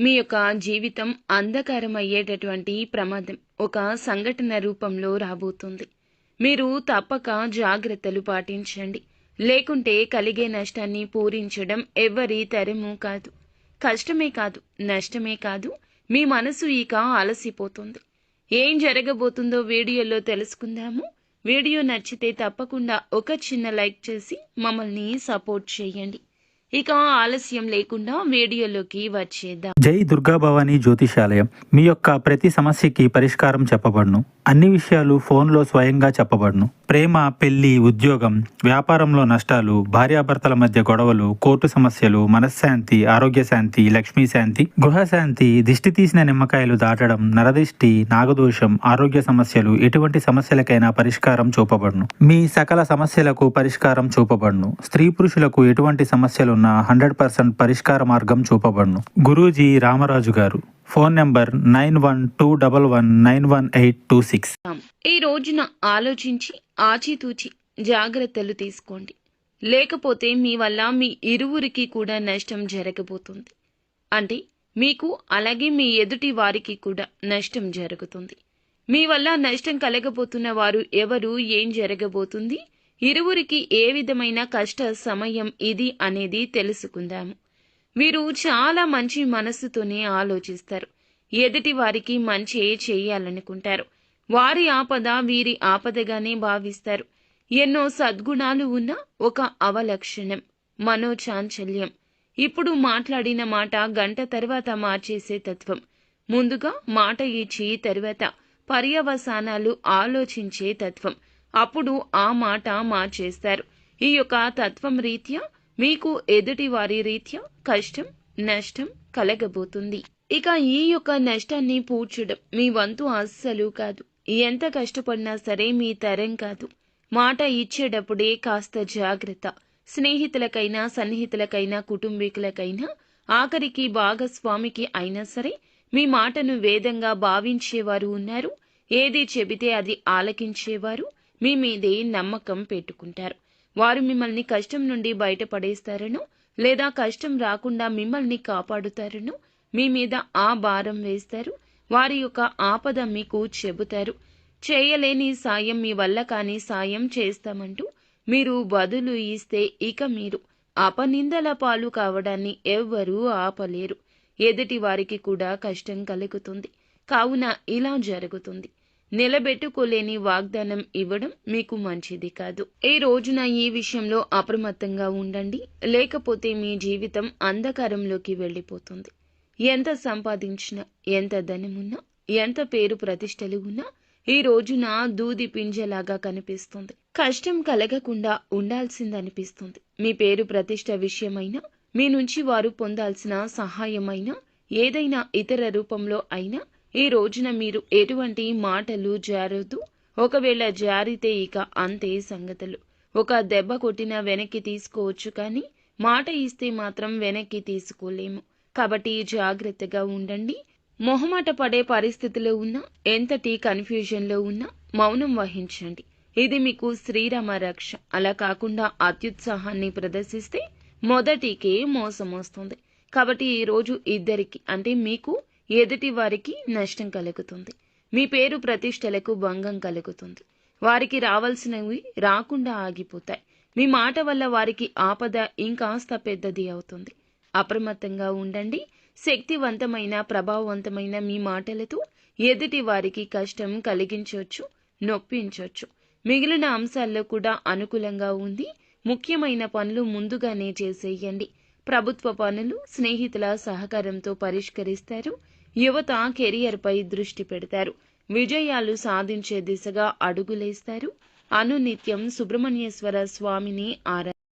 మీ యొక్క జీవితం అంధకారం అయ్యేటటువంటి ప్రమాదం ఒక సంఘటన రూపంలో రాబోతుంది. మీరు తప్పక జాగ్రత్తలు పాటించండి. లేకుంటే కలిగే నష్టాన్ని పూరించడం ఎవ్వరి తరము కాదు. కష్టమే కాదు, నష్టమే కాదు, మీ మనసు ఇక అలసిపోతుంది. ఏం జరగబోతుందో వీడియోలో తెలుసుకుందాము. వీడియో నచ్చితే తప్పకుండా ఒక చిన్న లైక్ చేసి మమ్మల్ని సపోర్ట్ చేయండి. ఇక ఆలస్యం లేకుండా వీడియోలోకి వచ్చేద్దాం. జై దుర్గా భవానీ జ్యోతిషాలయం. మీ యొక్క ప్రతి సమస్యకి పరిష్కారం చెప్పబడును. అన్ని విషయాలు ఫోన్లో స్వయంగా చెప్పబడును. ప్రేమ, పెళ్లి, ఉద్యోగం, వ్యాపారంలో నష్టాలు, భార్యాభర్తల మధ్య గొడవలు, కోర్టు సమస్యలు, మనశ్శాంతి, ఆరోగ్య శాంతి, లక్ష్మీ శాంతి, గృహశాంతి, దిష్టి తీసిన నిమ్మకాయలు దాటడం, నరదిష్టి, నాగదోషం, ఆరోగ్య సమస్యలు, ఎటువంటి సమస్యలకైనా పరిష్కారం చూపబడును. మీ సకల సమస్యలకు పరిష్కారం చూపబడును. స్త్రీ పురుషులకు ఎటువంటి సమస్యలున్నా 100% పరిష్కార మార్గం చూపబడును. గురూజీ రామరాజు గారు. Phone number 9121191826. ఈ రోజున ఆలోచించి ఆచితూచి జాగ్రత్తలు తీసుకోండి. లేకపోతే మీ వల్ల మీ ఇరువురికి కూడా నష్టం జరగబోతుంది. అంటే మీకు అలాగే మీ ఎదుటి వారికి కూడా నష్టం జరుగుతుంది. మీ వల్ల నష్టం కలగబోతున్న వారు ఎవరు, ఏం జరగబోతుంది, ఇరువురికి ఏ విధమైన కష్ట సమయం ఇది అనేది తెలుసుకుందాము. వీరు చాలా మంచి మనస్సుతోనే ఆలోచిస్తారు. ఎదుటి వారికి మంచి చేయాలనుకుంటారు. వారి ఆపద వీరి ఆపదగానే భావిస్తారు. ఎన్నో సద్గుణాలు ఉన్న ఒక అవలక్షణం మనోచాంచల్యం. ఇప్పుడు మాట్లాడిన మాట గంట తర్వాత మార్చేసే తత్వం. ముందుగా మాట ఇచ్చి తర్వాత పర్యవసానాలు ఆలోచించే తత్వం. అప్పుడు ఆ మాట మార్చేస్తారు. ఈ యొక్క తత్వం రీత్యా మీకు ఎదుటి వారి రీత్యా కష్టం, నష్టం కలగబోతుంది. ఇక ఈ యొక్క నష్టాన్ని పూడ్చడం మీ వంతు అస్సలు కాదు. ఎంత కష్టపడినా సరే మీ తరం కాదు. మాట ఇచ్చేటప్పుడే కాస్త జాగ్రత్త. స్నేహితులకైనా, సన్నిహితులకైనా, కుటుంబీకులకైనా, ఆఖరికి భాగస్వామికి అయినా సరే మీ మాటను వేదంగా భావించేవారు ఉన్నారు. ఏది చెబితే అది ఆలకించేవారు మీ మీదే నమ్మకం పెట్టుకుంటారు. వారు మిమ్మల్ని కష్టం నుండి బయటపడేస్తారనో లేదా కష్టం రాకుండా మిమ్మల్ని కాపాడుతారనో మీ మీద ఆ భారం వేస్తారు. వారి యొక్క ఆపద మీకు చెబుతారు. చేయలేని సాయం, మీ వల్ల కాని సాయం చేస్తామంటూ మీరు బదులు ఇస్తే ఇక మీరు అపనిందల పాలు కావడాన్ని ఎవ్వరూ ఆపలేరు. ఎదుటి వారికి కూడా కష్టం కలుగుతుంది. కావున ఇలా జరుగుతుంది. నిలబెట్టుకోలేని వాగ్దానం ఇవ్వడం మీకు మంచిది కాదు. ఈ రోజున ఈ విషయంలో అప్రమత్తంగా ఉండండి. లేకపోతే మీ జీవితం అంధకారంలోకి వెళ్ళిపోతుంది. ఎంత సంపాదించినా, ఎంత ధనమున్నా, ఎంత పేరు ప్రతిష్టలు ఉన్నా ఈ రోజున దూది పింజలాగా కనిపిస్తుంది. కష్టం కలగకుండా ఉండాల్సిందనిపిస్తుంది. మీ పేరు ప్రతిష్ట విషయమైనా, మీ నుంచి వారు పొందాల్సిన సహాయమైనా, ఏదైనా ఇతర రూపంలో అయినా ఈ రోజున మీరు ఎటువంటి మాటలు జారొద్దు. ఒకవేళ జారితే ఇక అంతే సంగతులు. ఒక దెబ్బ కొట్టినా వెనక్కి తీసుకోవచ్చు, కానీ మాట ఇస్తే మాత్రం వెనక్కి తీసుకోలేము. కాబట్టి జాగ్రత్తగా ఉండండి. మొహమాట పడే పరిస్థితిలో ఉన్నా, ఎంతటి కన్ఫ్యూజన్లో ఉన్నా మౌనం వహించండి. ఇది మీకు శ్రీరామ రక్ష. అలా కాకుండా అత్యుత్సాహాన్ని ప్రదర్శిస్తే మొదటికే మోసం వస్తుంది. కాబట్టి ఈరోజు ఇద్దరికి, అంటే మీకు, ఎదుటి వారికి నష్టం కలుగుతుంది. మీ పేరు ప్రతిష్టలకు భంగం కలుగుతుంది. వారికి రావాల్సినవి రాకుండా ఆగిపోతాయి. మీ మాట వల్ల వారికి ఆపద ఇంకాస్త పెద్దది అవుతుంది. అప్రమత్తంగా ఉండండి. శక్తివంతమైన, ప్రభావవంతమైన మీ మాటలతో ఎదుటి వారికి కష్టం కలిగించవచ్చు, నొప్పించవచ్చు. మిగిలిన అంశాల్లో కూడా అనుకూలంగా ఉంది. ముఖ్యమైన పనులు ముందుగానే చేసేయండి. ప్రభుత్వ పనులు స్నేహితుల సహకారంతో పరిష్కరిస్తారు. యువత కెరియర్పై దృష్టి పెడతారు. విజయాలు సాధించే దిశగా అడుగులేస్తారు. అనునిత్యం సుబ్రహ్మణ్యేశ్వర స్వామిని ఆరాధిస్తారు.